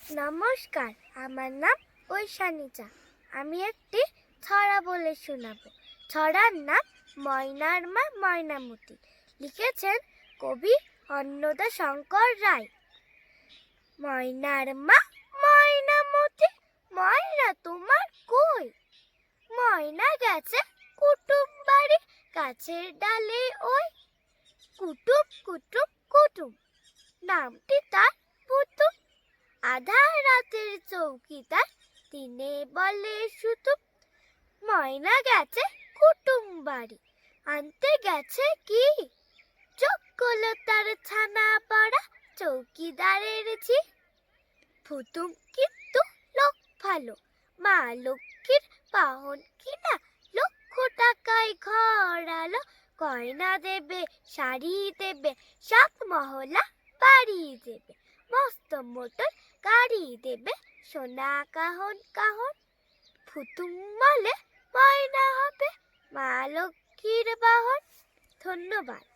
নমস্কার, আমার নাম ঐশানীচা। আমি একটি ছড়া বলে শোনাবো। ছড়ার নাম ময়নার মা ময়নামতি। লিখেছেন কবি অন্নদা শঙ্কর রায়। ময়নার মা ময়নামতি, ময়না তোমার কই? ময়না গেছে কুটুম বাড়ি, গাছের ডালে ওই। কুটুম কুটুম কুটুম, নামটি তার পুতুম। আধা রাতের চৌকিদার, দিনে বলে শুধু। ময়না গেছে কুটুম বাড়ি, আনতে গেছে কি? চোখগুলো তার ছানা পড়া, চৌকিদারের ঝি। পুতুম কিন্তু লোক ভালো, মা লক্ষ্মীর বাহন কিনা। 1,00,000 টাকায় ঘর আলো, গয়না দেবে, শাড়ি দেবে, 7 মহলা বাড়ি দেবে, মস্ত মোটর গাড়ি দেবে, সোনা কাহন কাহন। পুতুম বলে ময়না হবে মা লক্ষ্মীর বাহন। ধন্যবাদ।